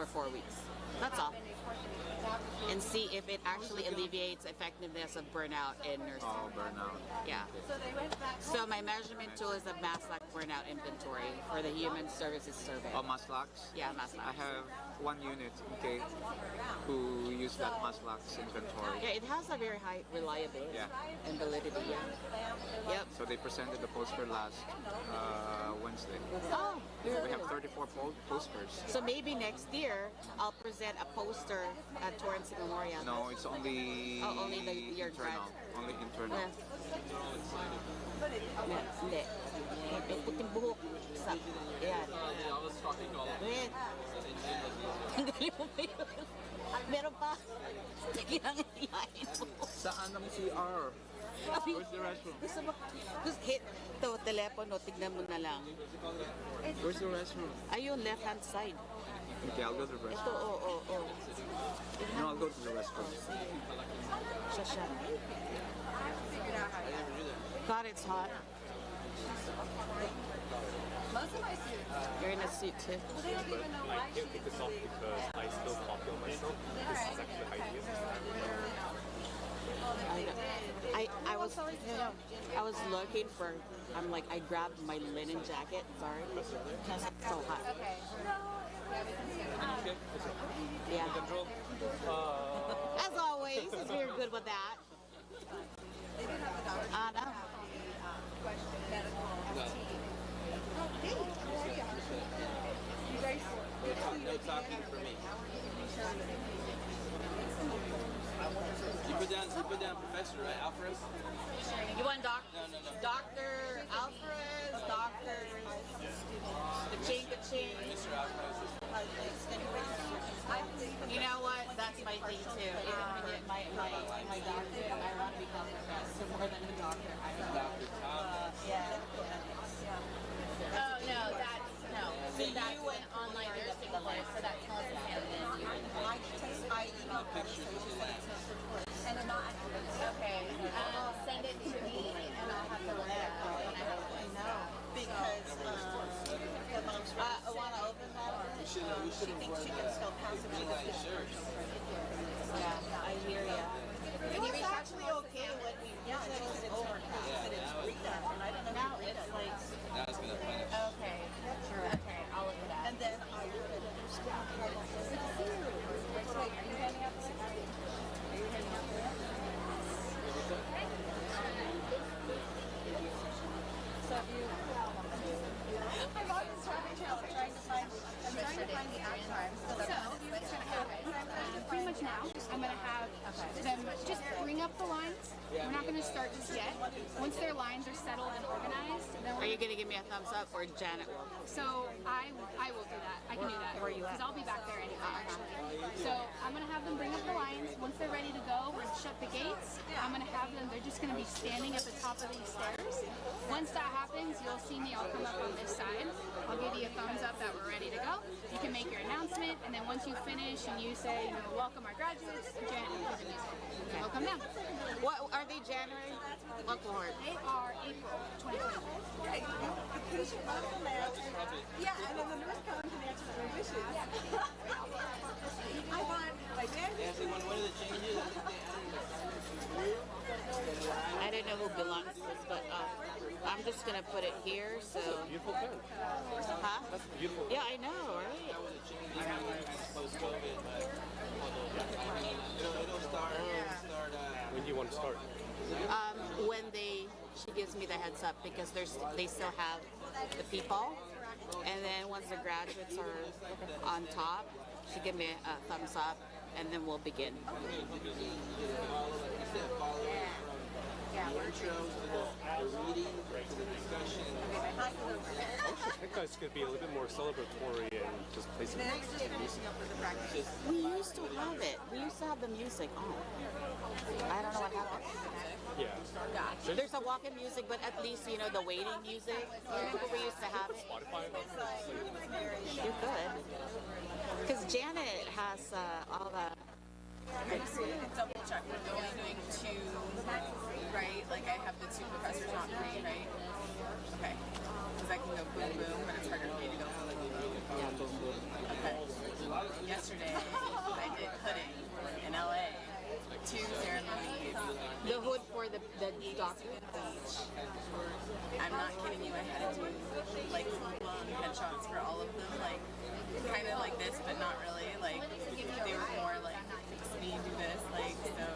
for 4 weeks. That's all. And see if it actually alleviates effectiveness of burnout in nursing. Oh, burnout. Yeah. So my measurement tool is a Maslach burnout inventory for the Human Services Survey. Oh, Maslach's? Yeah, Maslach. I have one unit, okay, who use that Maslach's inventory. Yeah, it has a very high reliability and validity. Yeah. Yep. So they presented the poster last Wednesday. Oh, We have 34 posters. so maybe next year I'll present a poster at Torrance Memorial. No, it's only only your internal. Only internal. Hindi. May puting buhok. Yan. Wait. Tanggalin mo ba yun? Meron pa. Kinangailangan mo. Saan ang CR? Where's the restroom? Gusto mo, hit to, telepono, tignan mo na lang. Where's the restroom? Ayun, left hand side. Okay, I'll go to the Ito, restroom. No, I'll go to the restroom. Siya. God, it's hot. Most of my students, You're in a suit too. they don't even know why I can't take this off because I still populate myself. This is actually highly I was looking for, I'm like, I grabbed my linen jacket, sorry. It's so hot. Okay. Yeah. control. As always, since we were good with that. They do have a doctor. No. Medical. Hey, how are you? You guys, No talking for me. You put down professor, right? Alfred? You want Dr. No. Dr. Alvarez, Dr. Ka-ching. Mr. Alfred. You know what? That's my thing too. My doctor, I want to become a professor more than a doctor. Dr. Tom. Yeah. Oh, no, that's, no. So That's you went an online nursing course, so that's telemedicine. I email pictures to that. And I'm not, okay, send it to me, and I'll have to look it up when I have one. Because I want to open that. she thinks she can still pass it. She Like shirt. Yeah, I hear ya. It was actually okay when we usually it's overcast and it's redone, and I don't know Now if you it's read it. like, Now it's gonna punish. Okay, okay, I'll look it up. And then I would I'm on this rabbit trail trying to find the app times. So, what's going to happen, pretty much now, I'm going to have them just bring up the lines. We're not going to start just yet. Once their lines are settled and organized, then are you going to give me a thumbs up or Janet will? So I will do that. I can do that. Where are you at? Because I'll be back there anyway, actually. So I'm going to have them bring up the lines. Once they're ready to go, we're going to shut the gates. I'm going to have them, they're just going to be standing at the top of these stairs. Once that happens, you'll see me, I'll come up on this side. I'll give you a thumbs up that we're ready to go. You can make your announcement, and then once you finish and you say, welcome our graduates, Janet will do the music. They'll come down. What are they, January? What cohort? They are April 2024. Right. The patient wants the mask. Yeah, and then the nurse comes and answers their wishes. I want my dad. Yeah, so when are the changes? I don't know who belongs to this, but I'm just going to put it here, so... Beautiful pen. Huh? That's beautiful. Yeah, I know, right? Post-COVID, but it'll start. When do you want to start? When she gives me the heads up, because they still have the people, and then once the graduates are on top, she give me a thumbs up, and then we'll begin. The reading to the discussion. I think it's going to be a little bit more celebratory and just play some music. We used to have it. We used to have the music on. I don't know what happened. Yeah. There's a walk-in music, but at least, the waiting music. Remember we used to have it? Spotify. You're good. Because Janet has all the... Double check. We're only doing 2, right? Like I have the 2 professors, not 3, right? Okay. Because I can go boom boom, but it's harder for me to go boom boom. Yeah, boom, boom. Okay. yesterday I did hooding in LA. 2 ceremonies. The hood for the doctor. I'm not kidding you. I had to do like full-blown headshots for all of them, like kind of like this, but not really. Like they were more like fix me, do this, like so.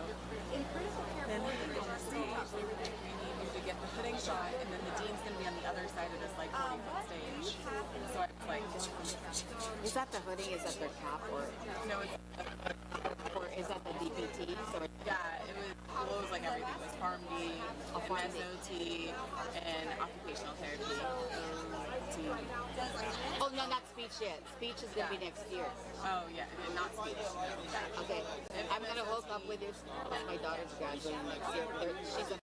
Then on the stage, they were like, we need you to get the hooding shot, and then the dean's gonna be on the other side of this like 40-foot stage. So I was like, Is that the hooding? Is that their cap or no, it's is that the DPT? Or yeah, it was. Well, it was like everything. It was PharmD, MSOT, and occupational therapy. oh no, not speech yet. Speech is gonna be next year. Oh yeah, and not speech. Okay, I'm gonna hook up with this. My daughter's graduating next year. She's a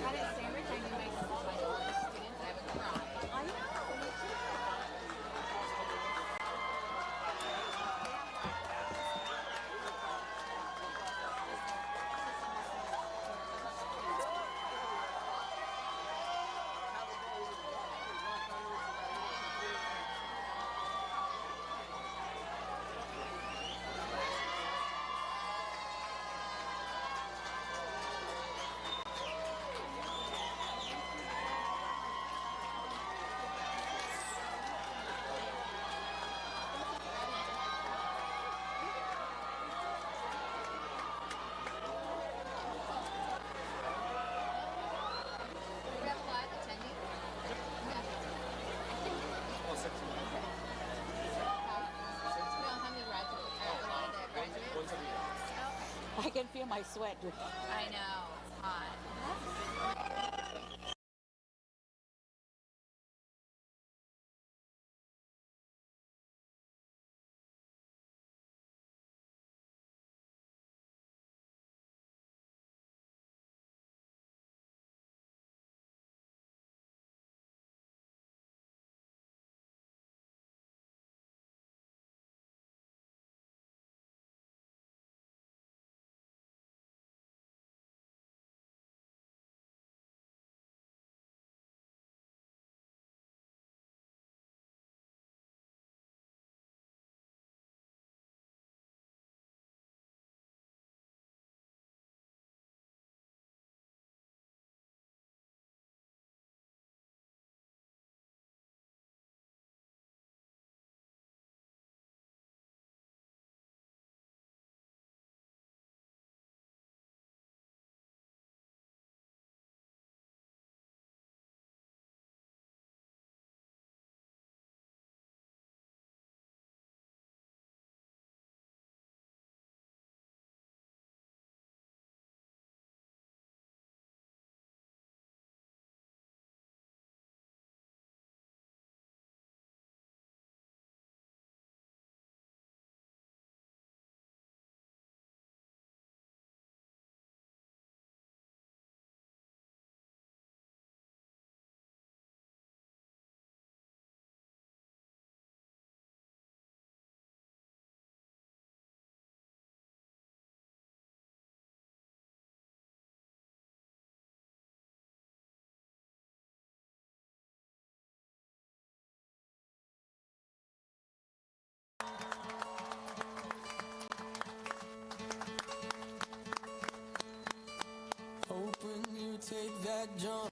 Had it sandwich, I knew my students, I would cry. I know, me too. We have a lot attending. How many graduates? A lot of the graduates. I can feel my sweat. I know. It's hot. that jump.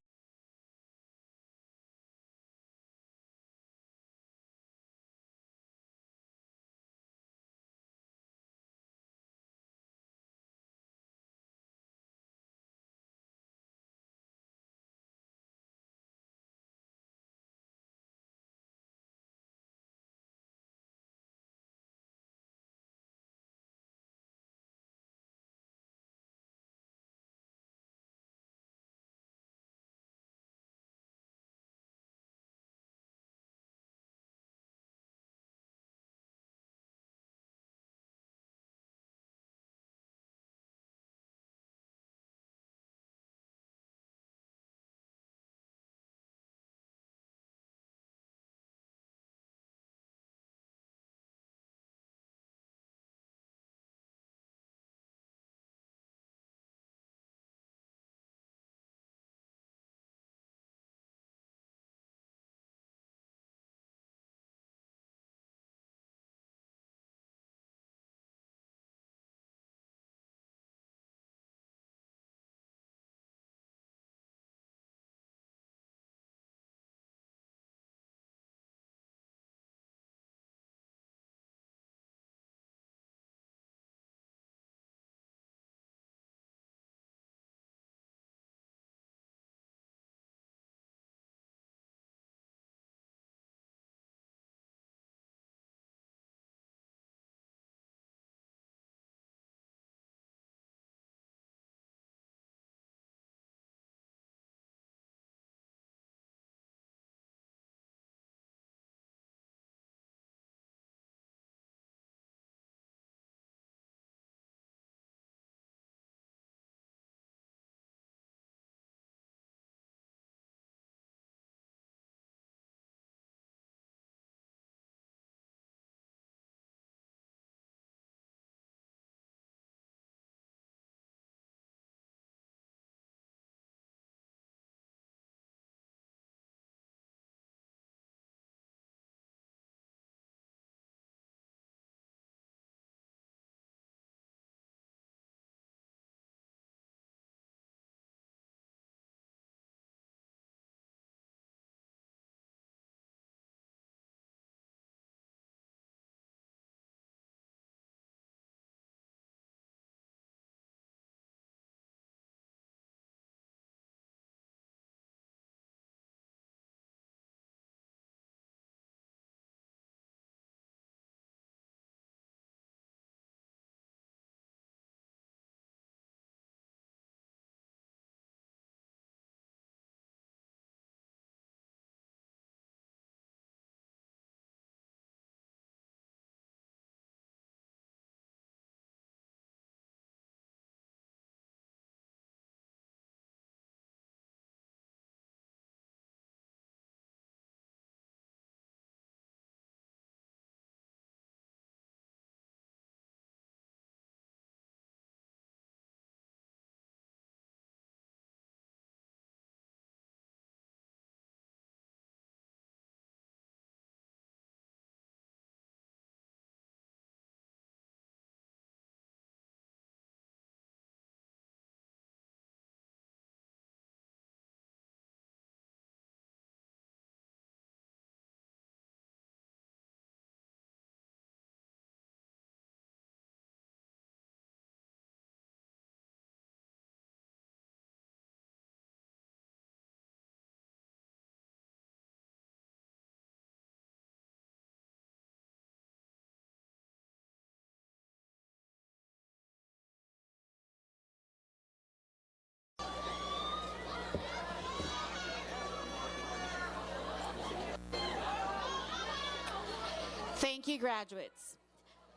Thank you, graduates.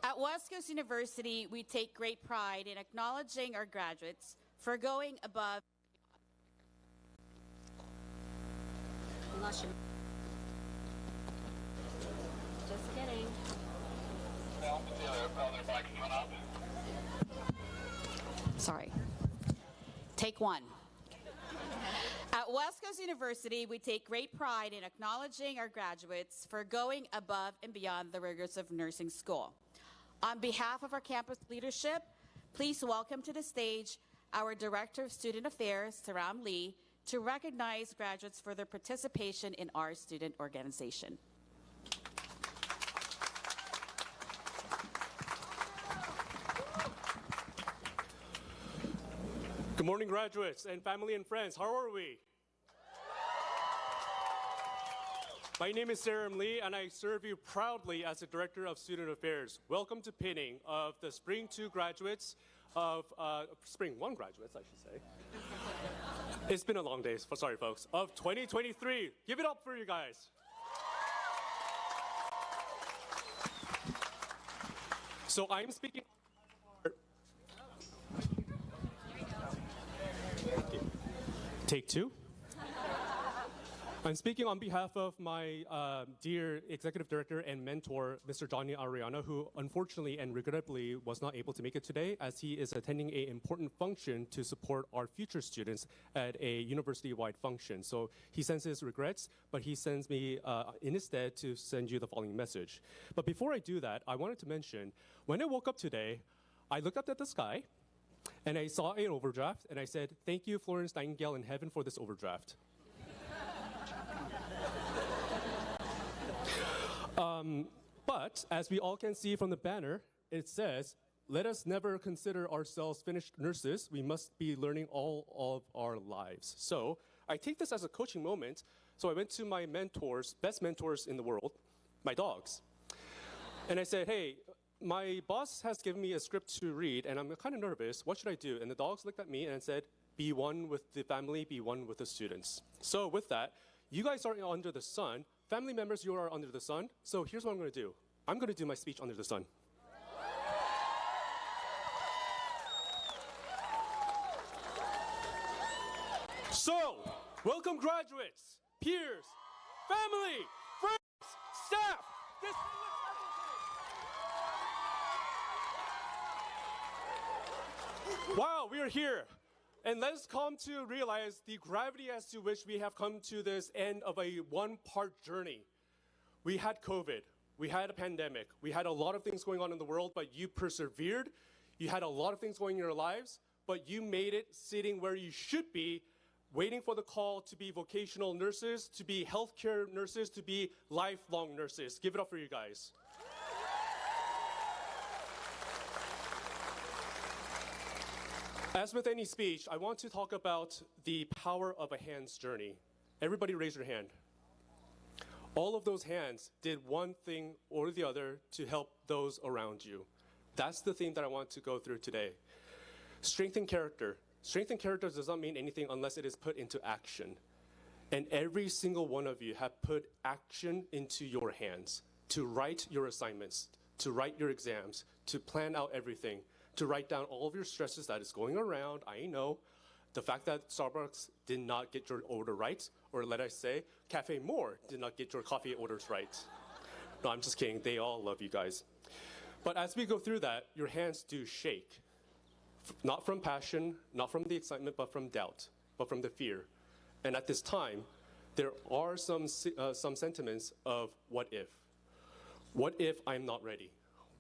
At West Coast University, we take great pride in acknowledging our graduates for going above. Just kidding. Sorry. Take one. At West Coast University, we take great pride in acknowledging our graduates for going above and beyond the rigors of nursing school. On behalf of our campus leadership, please welcome to the stage our Director of Student Affairs, Taram Lee, to recognize graduates for their participation in our student organization. Good morning, graduates and family and friends. How are we? My name is Sarah Lee, and I serve you proudly as the Director of Student Affairs. Welcome to pinning of the Spring 2 graduates of, Spring 1 graduates, I should say. It's been a long day, sorry folks, of 2023. Give it up for you guys. So I'm speaking. Take two. I'm speaking on behalf of my dear Executive Director and mentor, Mr. Johnny Ariana, who unfortunately and regrettably was not able to make it today as he is attending an important function to support our future students at a university-wide function. So he sends his regrets, but he sends me in his stead to send you the following message. But before I do that, I wanted to mention, when I woke up today, I looked up at the sky, and I saw an overdraft, and I said, "Thank you, Florence Nightingale in heaven, for this overdraft." But as we all can see from the banner, it says, "Let us never consider ourselves finished nurses. We must be learning all of our lives." So I take this as a coaching moment. So I went to my mentors, best mentors in the world, my dogs. And I said, "Hey, my boss has given me a script to read, and I'm kind of nervous. What should I do?" And the dogs looked at me and said, "Be one with the family, be one with the students." So with that, you guys are under the sun. Family members, you are under the sun. So here's what I'm going to do. I'm going to do my speech under the sun. So, welcome graduates, peers, family, friends, staff, wow, we are here. And let's come to realize the gravity as to which we have come to this end of a one-part journey. We had COVID, we had a pandemic, we had a lot of things going on in the world, but you persevered. You had a lot of things going in your lives, but you made it sitting where you should be, waiting for the call to be vocational nurses, to be healthcare nurses, to be lifelong nurses. Give it up for you guys. As with any speech, I want to talk about the power of a hand's journey. Everybody raise your hand. All of those hands did one thing or the other to help those around you. That's the theme that I want to go through today. Strength and character. Strength and character does not mean anything unless it is put into action. And every single one of you have put action into your hands to write your assignments, to write your exams, to plan out everything, to write down all of your stresses that is going around. I know the fact that Starbucks did not get your order right, or let I say, Cafe More did not get your coffee orders right. No, I'm just kidding. They all love you guys. But as we go through that, your hands do shake. Not from passion, not from the excitement, but from doubt, but from the fear. And at this time, there are some sentiments of what if. What if I'm not ready?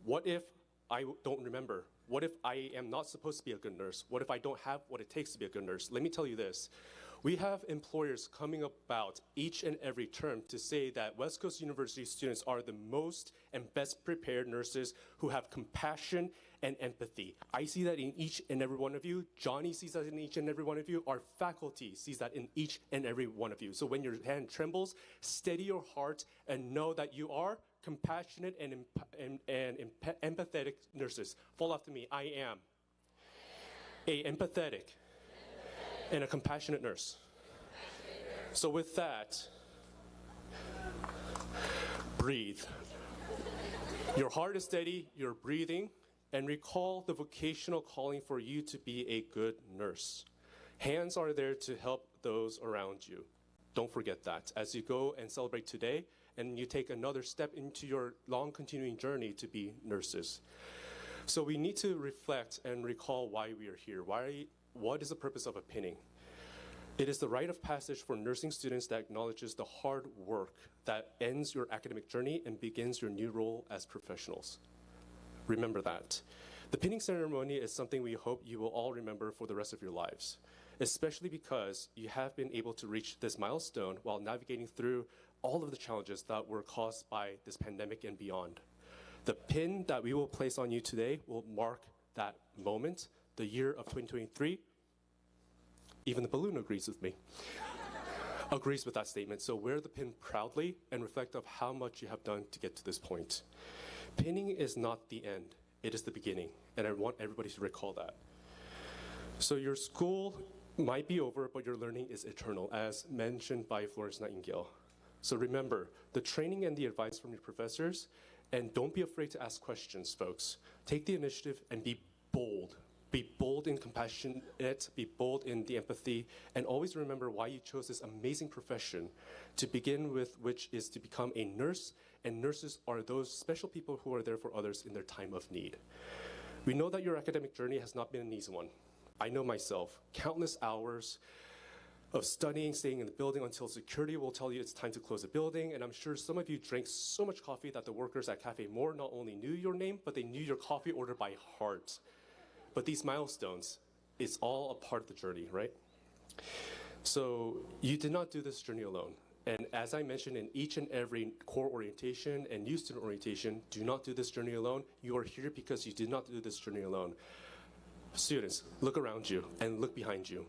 What if I don't remember? What if I am not supposed to be a good nurse? What if I don't have what it takes to be a good nurse? Let me tell you this. We have employers coming about each and every term to say that West Coast University students are the most and best prepared nurses who have compassion and empathy. I see that in each and every one of you. Johnny sees that in each and every one of you. Our faculty sees that in each and every one of you. So when your hand trembles, steady your heart and know that you are compassionate and empathetic nurses. Fall after me. I am a empathetic and a compassionate nurse. So with that, breathe. Your heart is steady, you're breathing, and recall the vocational calling for you to be a good nurse. Hands are there to help those around you. Don't forget that as you go and celebrate today and you take another step into your long continuing journey to be nurses. So we need to reflect and recall why we are here. What is the purpose of a pinning? It is the rite of passage for nursing students that acknowledges the hard work that ends your academic journey and begins your new role as professionals. Remember that. The pinning ceremony is something we hope you will all remember for the rest of your lives. especially because you have been able to reach this milestone while navigating through all of the challenges that were caused by this pandemic and beyond. The pin that we will place on you today will mark that moment, the year of 2023. Even the balloon agrees with me. Agrees with that statement. So wear the pin proudly and reflect of how much you have done to get to this point. Pinning is not the end, it is the beginning, and I want everybody to recall that. So your school might be over, but your learning is eternal, as mentioned by Florence Nightingale. So remember, the training and the advice from your professors, and don't be afraid to ask questions, folks. Take the initiative and be bold. Be bold and compassionate, be bold in the empathy, and always remember why you chose this amazing profession to begin with, which is to become a nurse, and nurses are those special people who are there for others in their time of need. We know that your academic journey has not been an easy one. I know myself, countless hours of studying, staying in the building until security will tell you it's time to close the building, and I'm sure some of you drank so much coffee that the workers at Cafe More not only knew your name, but they knew your coffee order by heart. But these milestones, it's all a part of the journey, right? So you did not do this journey alone. And as I mentioned in each and every core orientation and new student orientation, do not do this journey alone. You are here because you did not do this journey alone. Students, look around you and look behind you.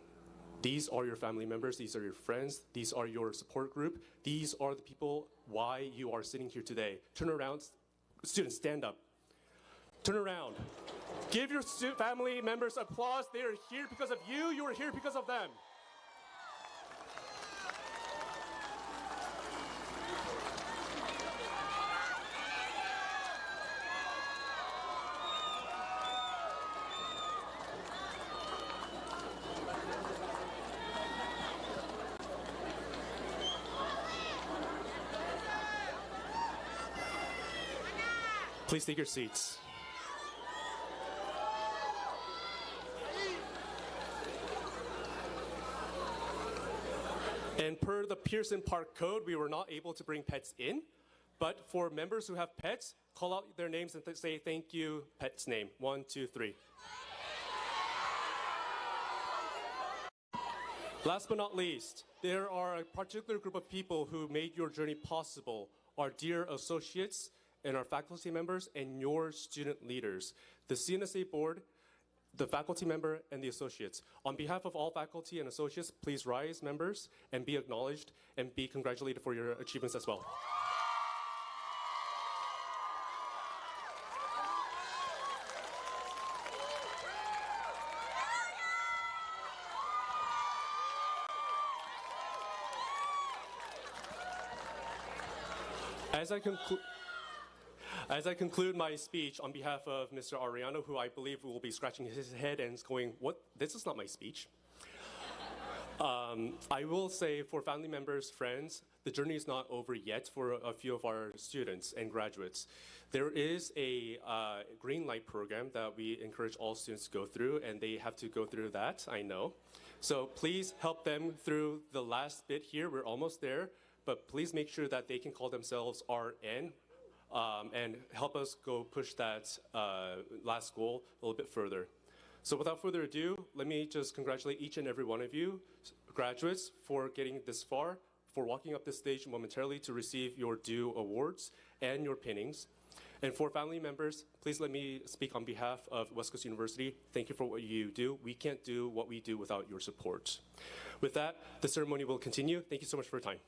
These are your family members, these are your friends, these are your support group, these are the people why you are sitting here today. Turn around, students, stand up. Turn around. Give your family members applause. They are here because of you. You are here because of them. Please take your seats. And per the Pearson Park Code, we were not able to bring pets in. But for members who have pets, call out their names and say thank you, pet's name. 1, 2, 3. Last but not least, there are a particular group of people who made your journey possible. Our dear associates and our faculty members and your student leaders. The CNSA board, the faculty member, and the associates. On behalf of all faculty and associates, please rise, members, and be acknowledged and be congratulated for your achievements as well. As I conclude my speech on behalf of Mr. Ariano, who I believe will be scratching his head and going, "What? This is not my speech." I will say for family members, friends, the journey is not over yet for a few of our students and graduates. There is a green light program that we encourage all students to go through, and they have to go through that, I know. So please help them through the last bit here. We're almost there, but please make sure that they can call themselves RN. And help us go push that last goal a little bit further. So without further ado, let me just congratulate each and every one of you, graduates, for getting this far, for walking up this stage momentarily to receive your due awards and your pinnings. And for family members, please let me speak on behalf of West Coast University. Thank you for what you do. We can't do what we do without your support. With that, the ceremony will continue. Thank you so much for your time.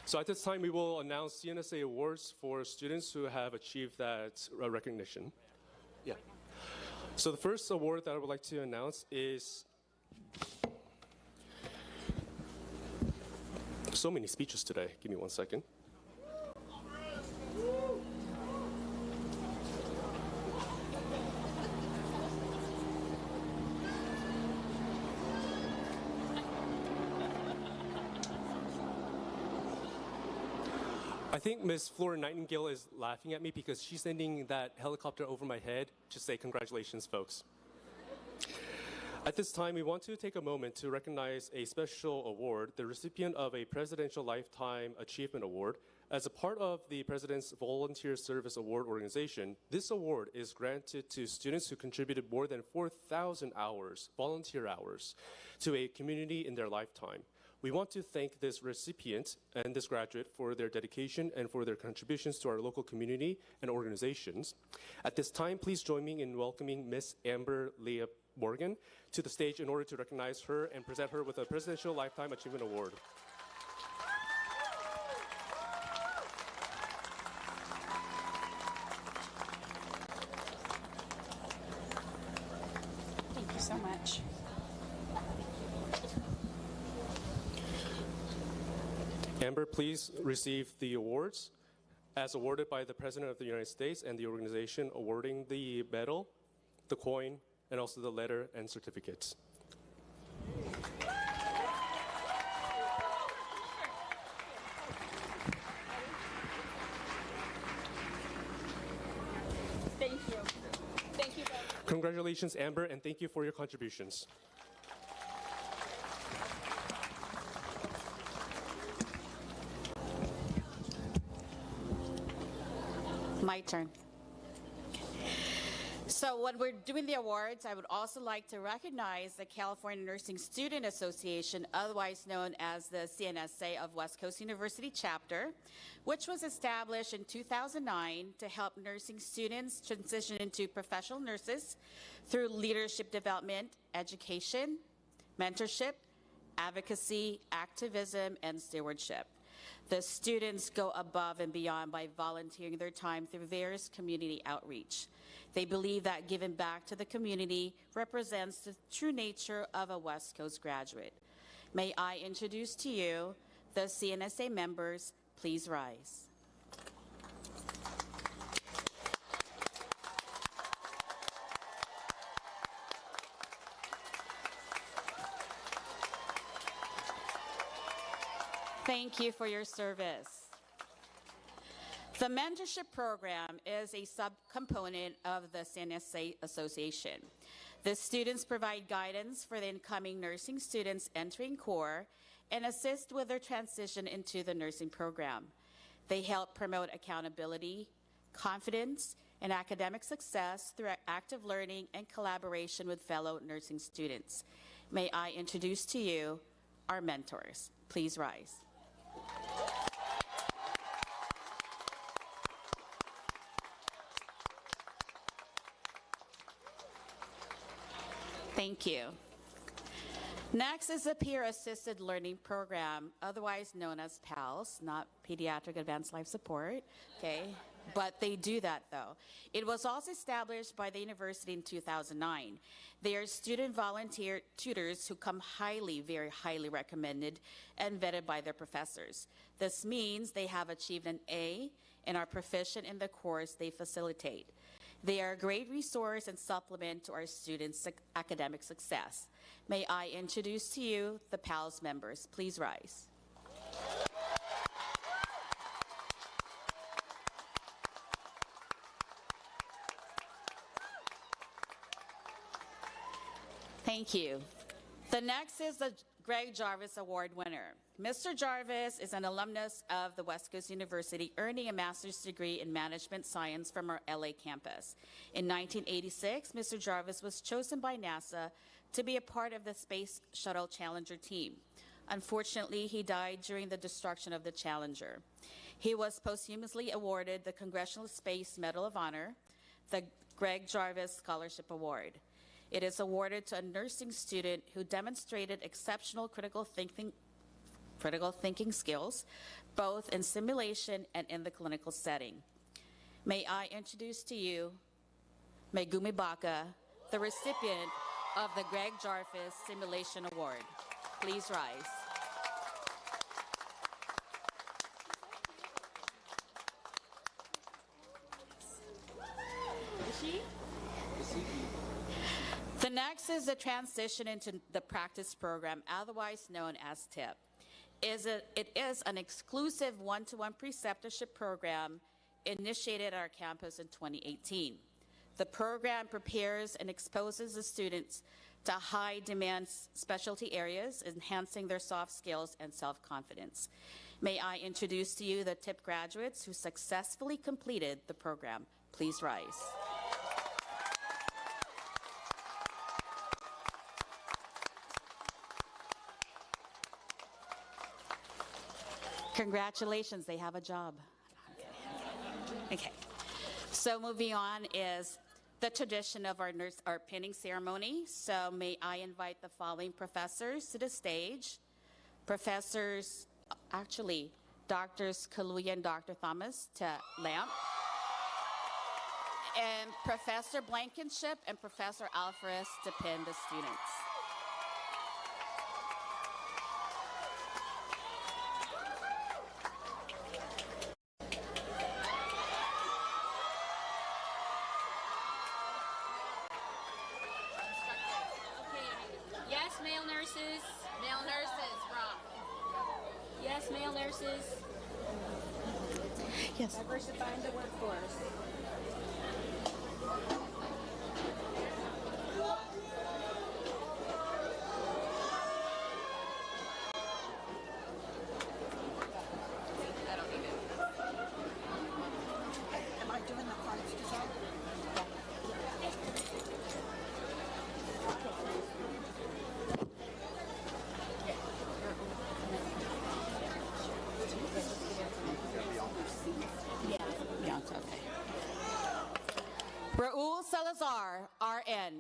So at this time, we will announce CNSA awards for students who have achieved that recognition. Yeah. So the first award that I would like to announce is, so many speeches today. Give me 1 second. I think Ms. Florence Nightingale is laughing at me because she's sending that helicopter over my head to say congratulations, folks. At this time, we want to take a moment to recognize a special award, the recipient of a Presidential Lifetime Achievement Award. As a part of the President's Volunteer Service Award organization, this award is granted to students who contributed more than 4,000 hours, volunteer hours, to a community in their lifetime. We want to thank this recipient and this graduate for their dedication and for their contributions to our local community and organizations. At this time, please join me in welcoming Miss Amber Leah Morgan to the stage in order to recognize her and present her with a Presidential Lifetime Achievement Award. Thank you so much. Amber, please receive the awards as awarded by the President of the United States and the organization awarding the medal, the coin, and also the letter and certificates. Thank you. Thank you both. Congratulations, Amber, and thank you for your contributions. My turn. So when we're doing the awards, I would also like to recognize the California Nursing Student Association, otherwise known as the CNSA of West Coast University Chapter, which was established in 2009 to help nursing students transition into professional nurses through leadership development, education, mentorship, advocacy, activism, and stewardship. The students go above and beyond by volunteering their time through various community outreach. They believe that giving back to the community represents the true nature of a West Coast graduate. May I introduce to you the CNSA members. Please rise. Thank you for your service. The mentorship program is a subcomponent of the CNSA Association. The students provide guidance for the incoming nursing students entering core and assist with their transition into the nursing program. They help promote accountability, confidence, and academic success through active learning and collaboration with fellow nursing students. May I introduce to you our mentors. Please rise. Thank you. Next is the Peer Assisted Learning Program, otherwise known as PALS, not Pediatric Advanced Life Support, okay? But they do that though. It was also established by the university in 2009. They are student volunteer tutors who come very highly recommended and vetted by their professors. This means they have achieved an A and are proficient in the course they facilitate. They are a great resource and supplement to our students' academic success. May I introduce to you the PALS members. Please rise. Thank you. The next is the Greg Jarvis Award winner. Mr. Jarvis is an alumnus of the West Coast University, earning a master's degree in management science from our LA campus. In 1986, Mr. Jarvis was chosen by NASA to be a part of the Space Shuttle Challenger team. Unfortunately, he died during the destruction of the Challenger. He was posthumously awarded the Congressional Space Medal of Honor, the Greg Jarvis Scholarship Award. It is awarded to a nursing student who demonstrated exceptional critical thinking skills, both in simulation and in the clinical setting. May I introduce to you Megumi Baka, the recipient of the Greg Jarvis Simulation Award. Please rise. The next is the transition into the practice program, otherwise known as TIP. It is an exclusive one-to-one preceptorship program initiated at our campus in 2018. The program prepares and exposes the students to high-demand specialty areas, enhancing their soft skills and self-confidence. May I introduce to you the TIP graduates who successfully completed the program. Please rise. Congratulations, they have a job. Okay, so moving on is the tradition of our pinning ceremony. So may I invite the following professors to the stage. Professors, actually, Drs. Kaluuya and Dr. Thomas to lamp. And Professor Blankenship and Professor Alvarez to pin the students. Yes, male nurses. Male nurses, rock. Yes, male nurses. Yes. Diversifying the workforce. Am I doing the cards design? Yeah, it's okay. Raul Salazar, RN.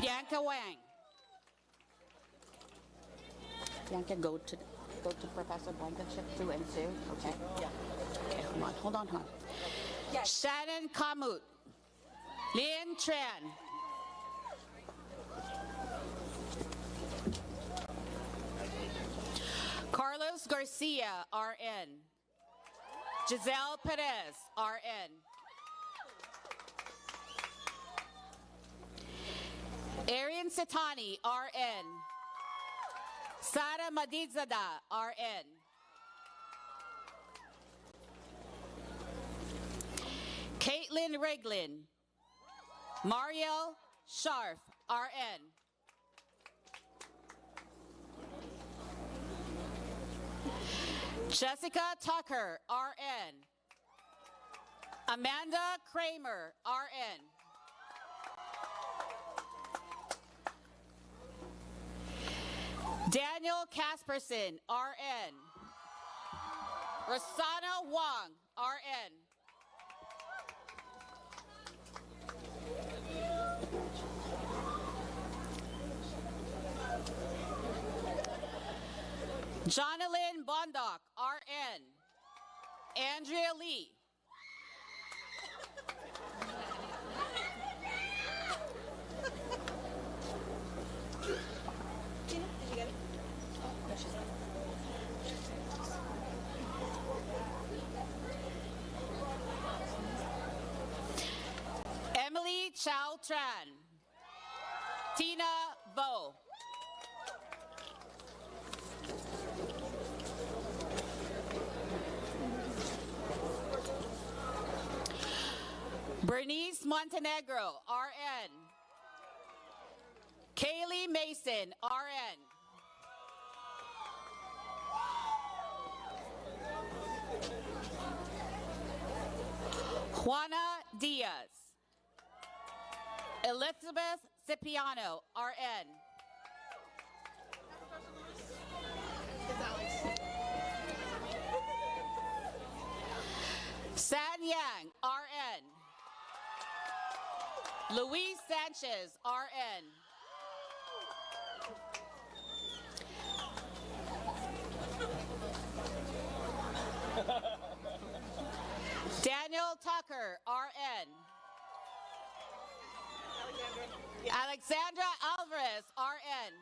Bianca Wang. Bianca, go to Professor Blankenship, 2 and 2. Okay. Yeah. Okay, hold on. Yes. Shannon Kamut. Lin Tran. Carlos Garcia, RN. Giselle Perez, RN. Erin Setani, RN. Sara Madidzada, RN. Caitlin Reglin. Mariel Sharf, RN. Jessica Tucker, RN. Amanda Kramer, RN. Daniel Casperson, RN. Rosanna Wong, RN. Jonalyn Bondoc, RN. Andrea Lee. Gina, did you get it? No, she's not. Emily Chow Tran. Tina Vo. Bernice Montenegro, RN. Kaylee Mason, RN. Juana Diaz. Elizabeth Cipriano, RN. San Yang, RN. Luis Sanchez, RN. Daniel Tucker, RN. Alexandra Alvarez, RN.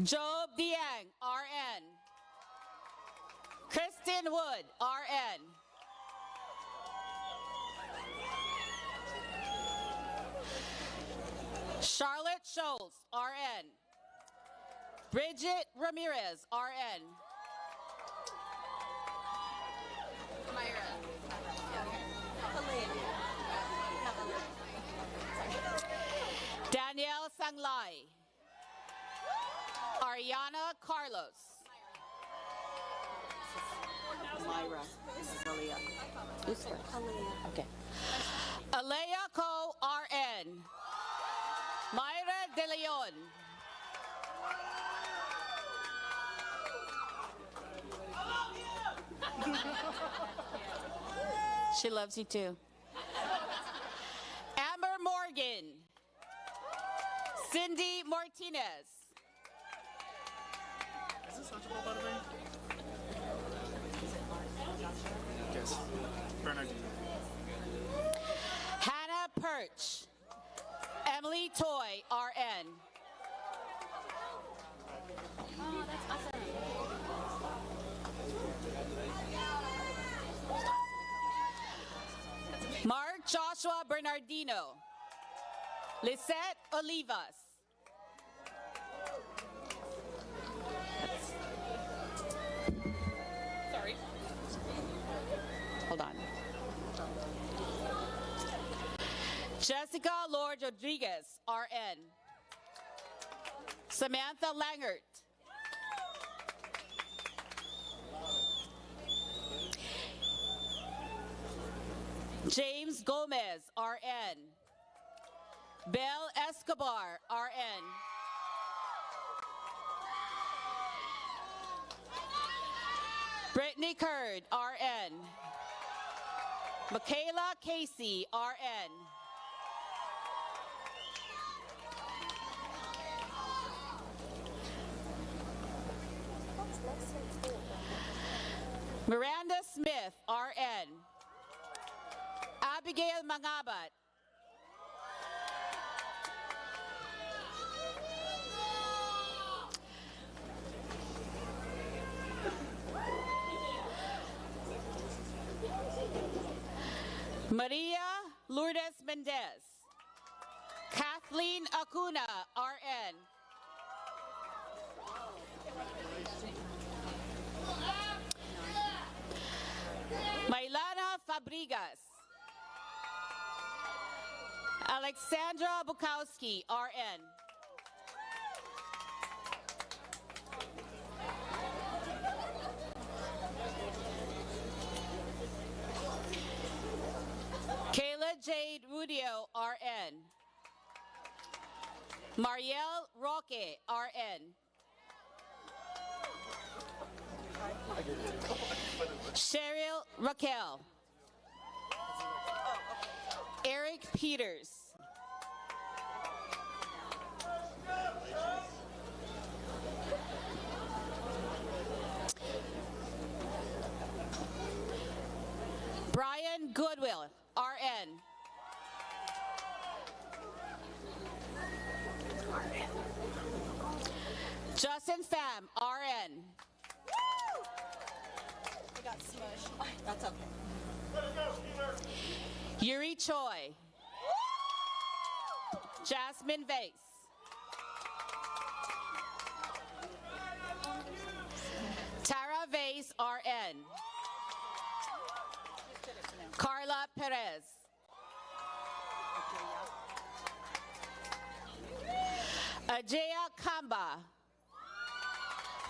Job Diang, RN. Kristen Wood, RN. Charlotte Schultz, RN. Bridget Ramirez, RN. Danielle Sanglay. Ariana Carlos. Myra. This is Aaliyah. Who's first? Aaliyah. Okay. Alea Co. RN. Myra De Leon. She loves you too. Amber Morgan. Cindy Martinez. Is this Lunchable, by the way? Yes. Bernardino. Hannah Perch. Emily Toy, RN. Oh, that's awesome. Mark Joshua Bernardino. Lisette Olivas. Sorry. Hold on. Jessica Lord Rodriguez, RN. Samantha Langert. James Gomez, RN. Belle Escobar, RN. Brittany Curd, RN. Michaela Casey, RN. Miranda Smith, RN. Abigail Mangabat. Maria Lourdes Mendez. Kathleen Acuna, RN. Maylana Fabregas. Alexandra Bukowski, RN. Kayla Jade Rudio, RN. Marielle Roque, RN. Cheryl Raquel. Eric Peters. Brian Goodwill, RN. Justin Pham, RN. I got smushed. That's okay. Yuri Choi. Jasmine Vase. Tara Vase, RN. Carla Perez. Ajaya Kamba.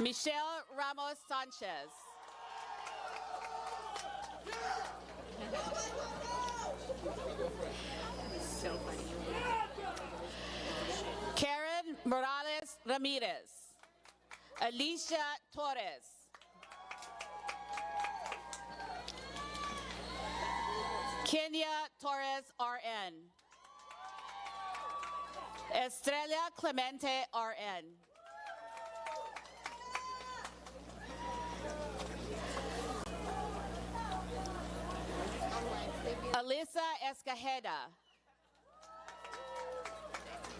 Michelle Ramos Sanchez. Karen Morales Ramirez. Alicia Torres. Kenya Torres, RN. Estrella Clemente, RN. Alyssa Escajeda.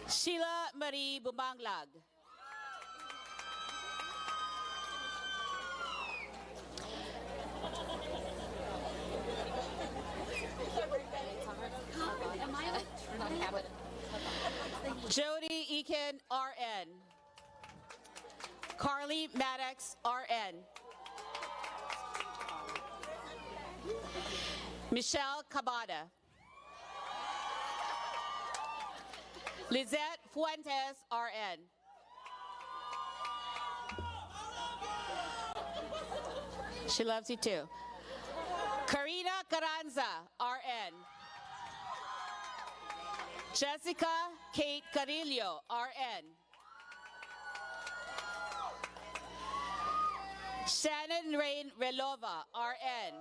Sheila Marie Bumanglag. Jody Eakin, RN. Carly Maddox, RN. Michelle Cabada. Lizette Fuentes, RN. She loves you too. Karina Carranza, RN. Jessica Kate Carillo, RN. Shannon Rain Relova, RN.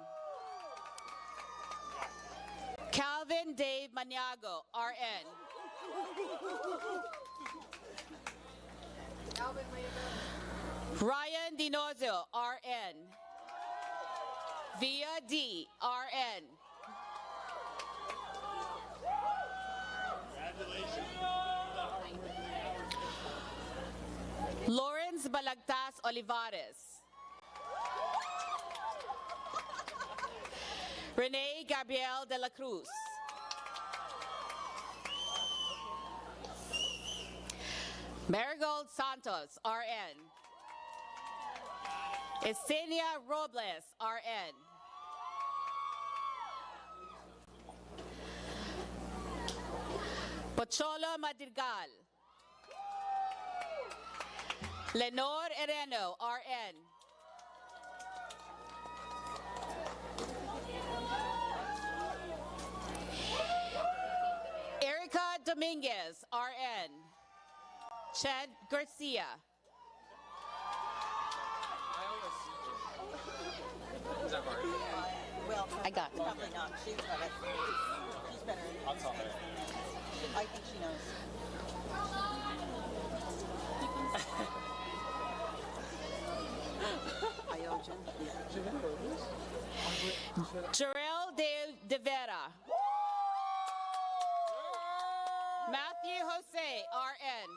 Calvin Dave Maniago, RN. Ryan Dinozio, RN. Via D, RN. Lawrence Balagtas Olivares. Renee Gabrielle de la Cruz. Marigold Santos, RN. Esenia Robles, RN. Pocholo Madrigal. Lenore Ereno, RN. Erica Dominguez, RN. Chad Garcia. Is that hard? Well, I got it. probably not. She's got it. She's better. I'll tell her. I think she knows. Iogen. Jarrell de Vera. Matthew Jose, RN.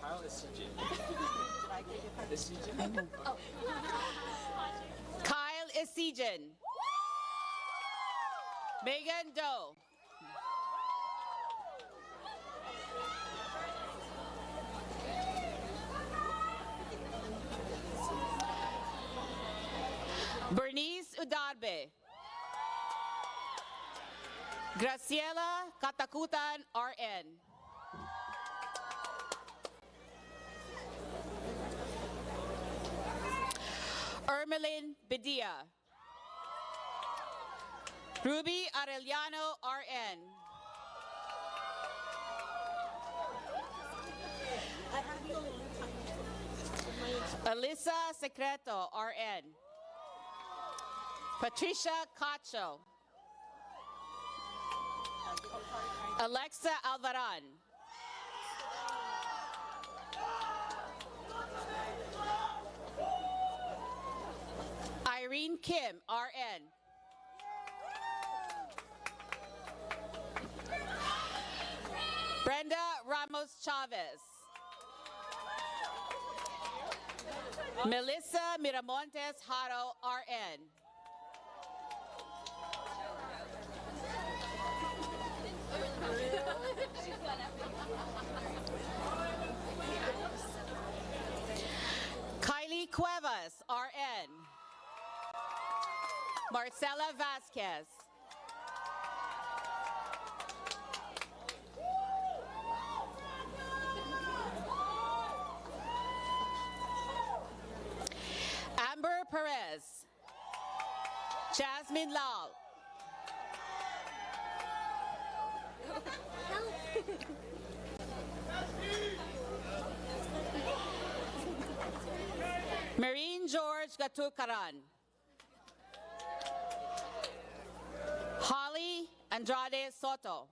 Kyle is CJ. Is CJ? Kyle Esigen. Megan Doe. Bernice Udarbe. Graciela Katakutan, RN. Ermeline Bedia. Ruby Arellano, RN. Alyssa Secreto, RN. Patricia Cacho. Alexa Alvaran. Irene Kim, RN. Brenda Ramos Chavez. Melissa Miramontes Haro, RN. Kylie Cuevas, RN. Marcela Vasquez. Amber Perez. Jasmine Lal. Marine George Gatukaran. Holly Andrade Soto.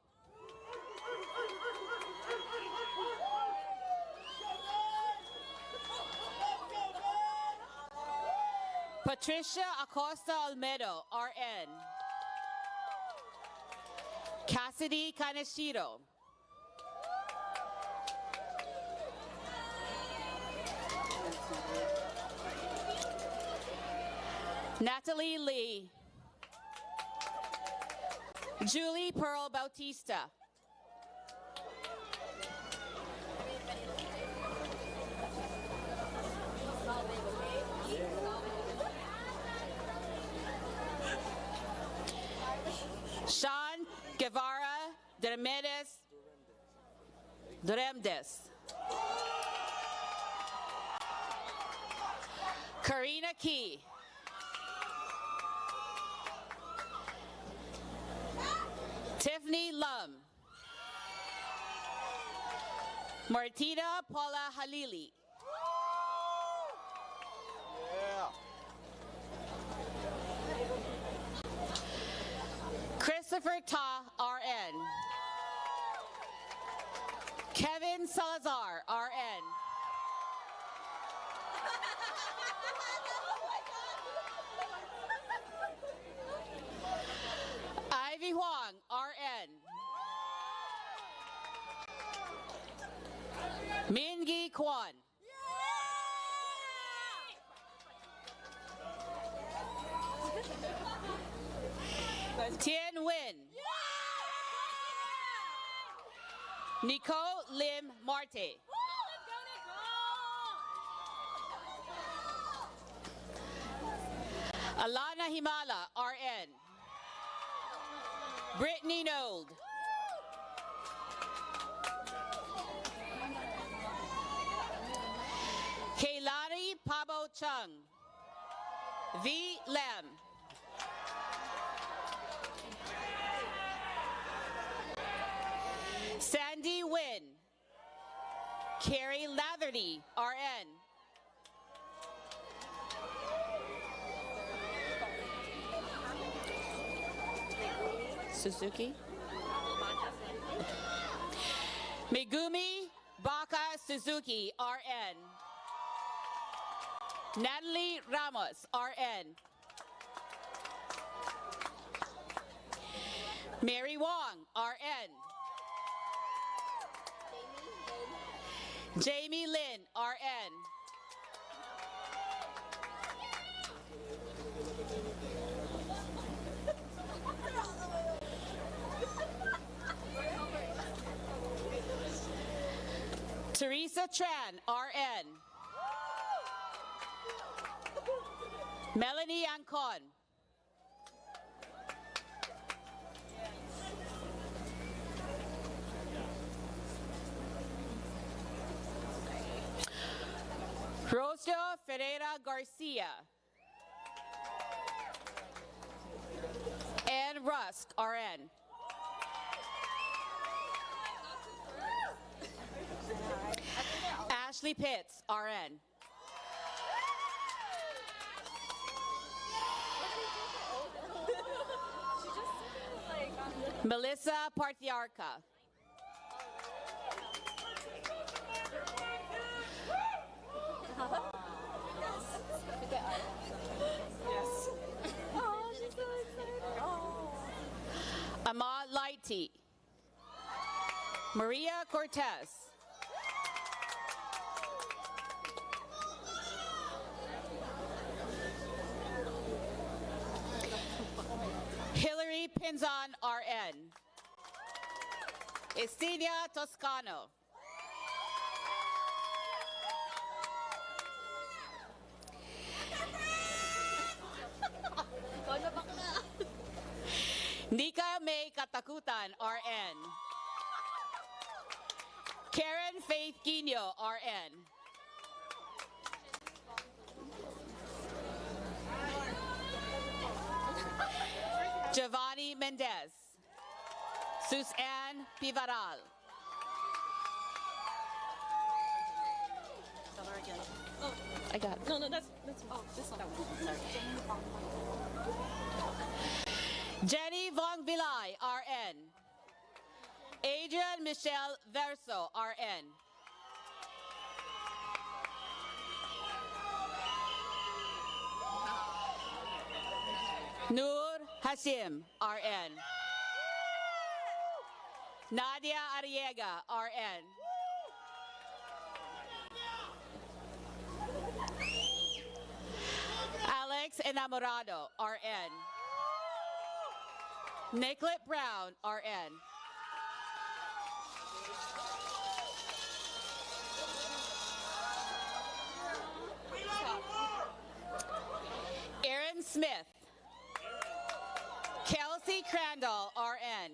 Patricia Acosta Almedo, RN. Cassidy Kaneshiro. Natalie Lee. Julie Pearl Bautista. Diomedes Duremdes. Karina Key. Tiffany Lum. Martina Paula Halili. Christopher Ta, RN. Kevin Salazar, RN. Ivy Huang, RN. Mingi Kwan. Tien Nguyen. Nicole Lim Marte. Alana Himala, RN. Brittany Nold. Kaylani Pabo Chung. V. Lem. Sandy Wynn. Carrie Latherty, RN. Suzuki. Megumi Baka Suzuki, RN. Natalie Ramos, RN. Mary Wong, RN. Jamie Lynn, RN. Teresa Tran, RN. Melanie Ancon. Rocio Ferreira Garcia. Ann Rusk, RN. Ashley Pitts, RN. Melissa Partiarca. Yes. Oh, she's so excited. Oh. Ahmad Lighty. Maria Cortez. Hillary Pinzon, RN. Estinia Toscano. Nika May Katakutan, RN. Karen Faith Quino, RN. Giovanni Mendez. Suzanne Pivaral. I got it. No, that's oh, this one. Sorry. Jenny Von Vilay, RN. Adrian Michelle Verso, RN. Noor Hashim, RN. Nadia Arriega, RN. Alex Enamorado, RN. Nicolette Brown, RN. Aaron Smith. Kelsey Crandall, RN.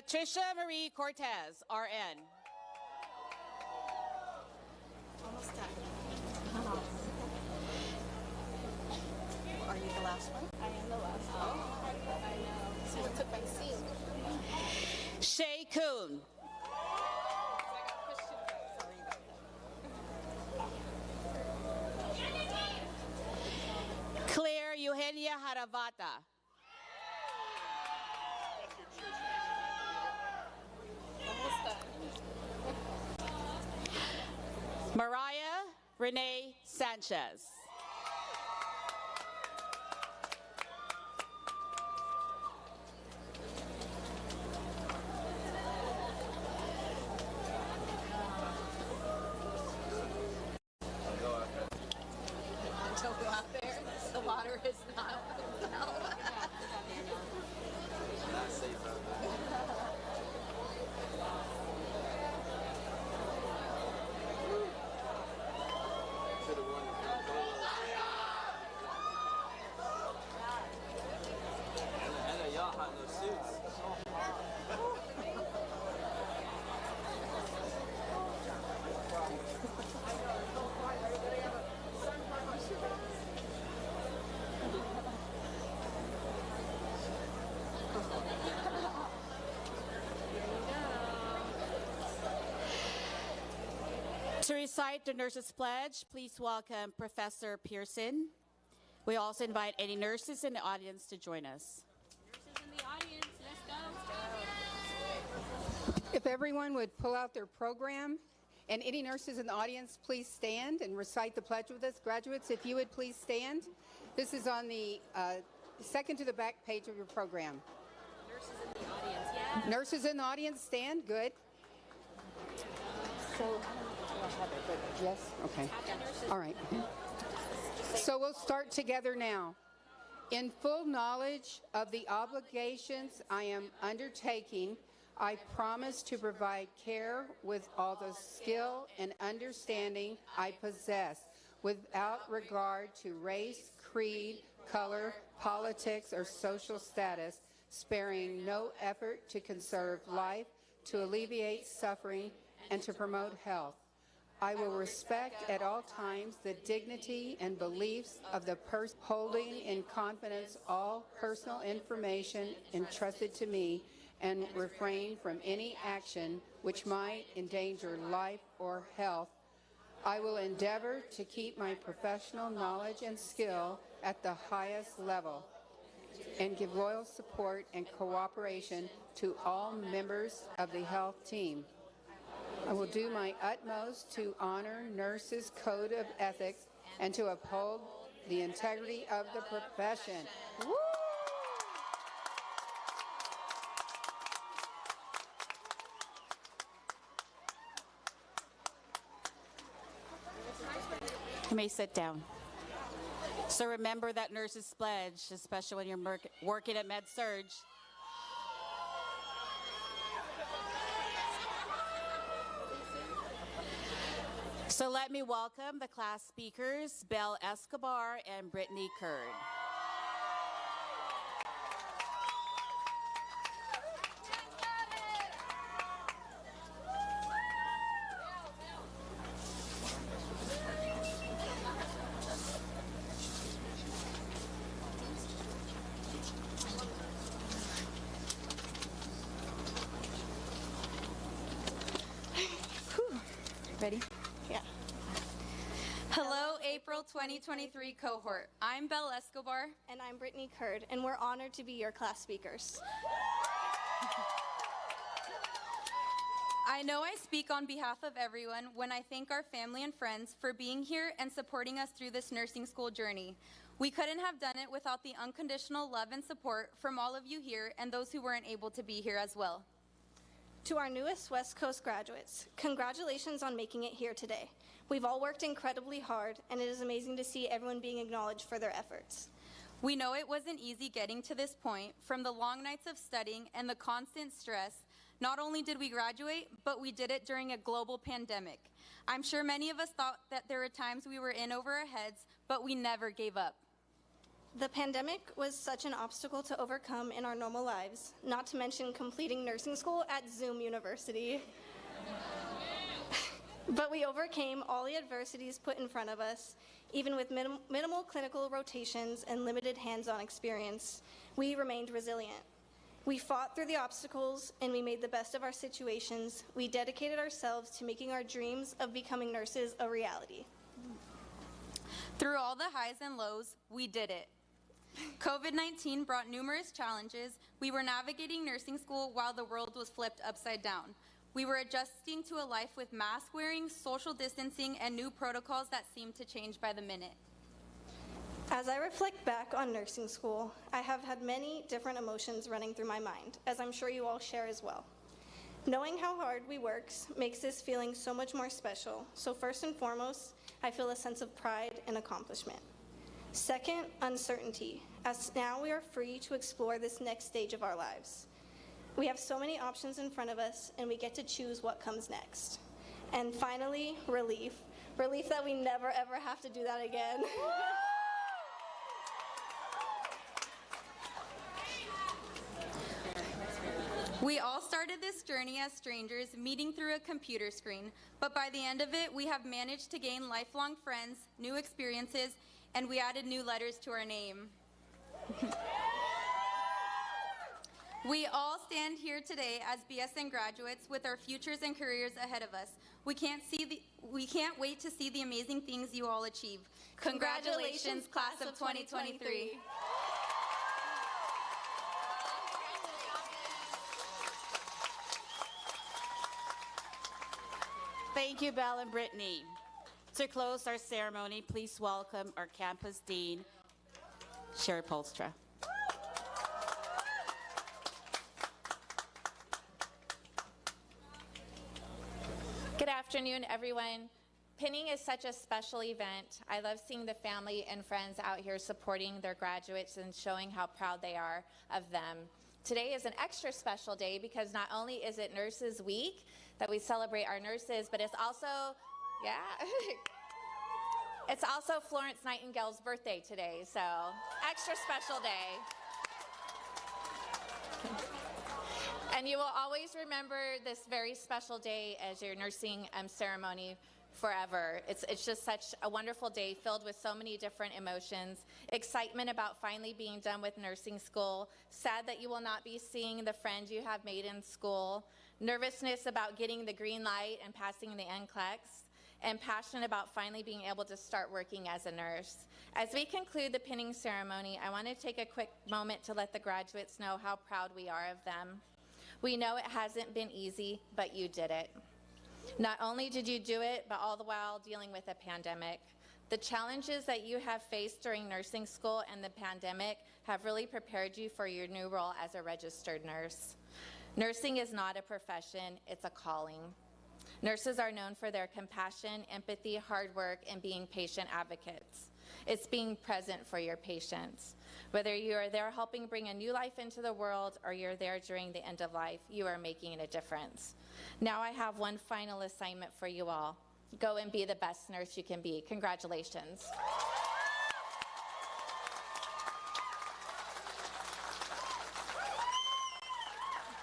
Patricia Marie Cortez, RN. Almost done. Are you the last one? I am the last one. Oh. I know. Someone took my seat. Shay Kuhn. Claire Eugenia Haravata. Almost done. Mariah Renee Sanchez. Don't go out there. The water is not Not safe out there. Should have won the I know y'all hot in those suits. To recite the Nurses Pledge, please welcome Professor Pearson. We also invite any nurses in the audience to join us. Nurses in the audience, let's go. If everyone would pull out their program, and any nurses in the audience, please stand and recite the pledge with us. Graduates, if you would please stand. This is on the second to the back page of your program. Nurses in the audience, yeah. Nurses in the audience, stand. Good. So, yes? Okay. All right. So we'll start together now. In full knowledge of the obligations I am undertaking, I promise to provide care with all the skill and understanding I possess, without regard to race, creed, color, politics, or social status, sparing no effort to conserve life, to alleviate suffering, and to promote health. I will respect at all times the dignity and beliefs of the person holding in confidence all personal information entrusted to me, and refrain from any action which might endanger life or health. I will endeavor to keep my professional knowledge and skill at the highest level, and give loyal support and cooperation to all members of the health team. I will do my utmost to honor nurses' code of ethics and to uphold the integrity of the profession. Woo! You may sit down. So remember that nurse's pledge, especially when you're working at Med-Surg. So let me welcome the class speakers, Belle Escobar and Brittany Curd. Ready? Yeah. Hello, April 2023 cohort. I'm Belle Escobar. And I'm Brittany Curd, and we're honored to be your class speakers. I know I speak on behalf of everyone when I thank our family and friends for being here and supporting us through this nursing school journey. We couldn't have done it without the unconditional love and support from all of you here and those who weren't able to be here as well. To our newest West Coast graduates, congratulations on making it here today. We've all worked incredibly hard, and it is amazing to see everyone being acknowledged for their efforts. We know it wasn't easy getting to this point, from the long nights of studying and the constant stress. Not only did we graduate, but we did it during a global pandemic. I'm sure many of us thought that there were times we were in over our heads, but we never gave up. The pandemic was such an obstacle to overcome in our normal lives, not to mention completing nursing school at Zoom University. But we overcame all the adversities put in front of us, even with minimal clinical rotations and limited hands-on experience. We remained resilient. We fought through the obstacles and we made the best of our situations. We dedicated ourselves to making our dreams of becoming nurses a reality. Through all the highs and lows, we did it. COVID-19 brought numerous challenges. We were navigating nursing school while the world was flipped upside down. We were adjusting to a life with mask wearing, social distancing, and new protocols that seemed to change by the minute. As I reflect back on nursing school, I have had many different emotions running through my mind, as I'm sure you all share as well. Knowing how hard we work makes this feeling so much more special. So first and foremost, I feel a sense of pride and accomplishment. Second, uncertainty, as now we are free to explore this next stage of our lives. We have so many options in front of us, and we get to choose what comes next. And finally, relief. Relief that we never, ever have to do that again. We all started this journey as strangers, meeting through a computer screen, but by the end of it, we have managed to gain lifelong friends, new experiences, and we added new letters to our name. We all stand here today as BSN graduates with our futures and careers ahead of us. We can't wait to see the amazing things you all achieve. Congratulations, class of 2023. Thank you, Belle and Brittany. To close our ceremony, please welcome our campus dean, Sherry Polstra. Good afternoon, everyone. Pinning is such a special event. I love seeing the family and friends out here supporting their graduates and showing how proud they are of them. Today is an extra special day because not only is it Nurses Week that we celebrate our nurses, but it's also, it's also Florence Nightingale's birthday today, so extra special day. And you will always remember this very special day as your nursing ceremony forever. It's just such a wonderful day filled with so many different emotions. Excitement about finally being done with nursing school. Sad that you will not be seeing the friends you have made in school. Nervousness about getting the green light and passing the NCLEX. And passionate about finally being able to start working as a nurse. As we conclude the pinning ceremony, I want to take a quick moment to let the graduates know how proud we are of them. We know it hasn't been easy, but you did it. Not only did you do it, but all the while dealing with a pandemic. The challenges that you have faced during nursing school and the pandemic have really prepared you for your new role as a registered nurse. Nursing is not a profession, it's a calling. Nurses are known for their compassion, empathy, hard work, and being patient advocates. It's being present for your patients. Whether you are there helping bring a new life into the world or you're there during the end of life, you are making a difference. Now I have one final assignment for you all. Go and be the best nurse you can be. Congratulations.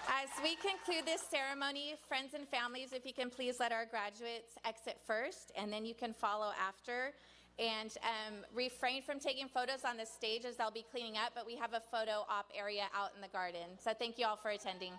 As we conclude this ceremony, friends and families, if you can please let our graduates exit first, and then you can follow after. And refrain from taking photos on the stage as they'll be cleaning up, but we have a photo op area out in the garden. So thank you all for attending.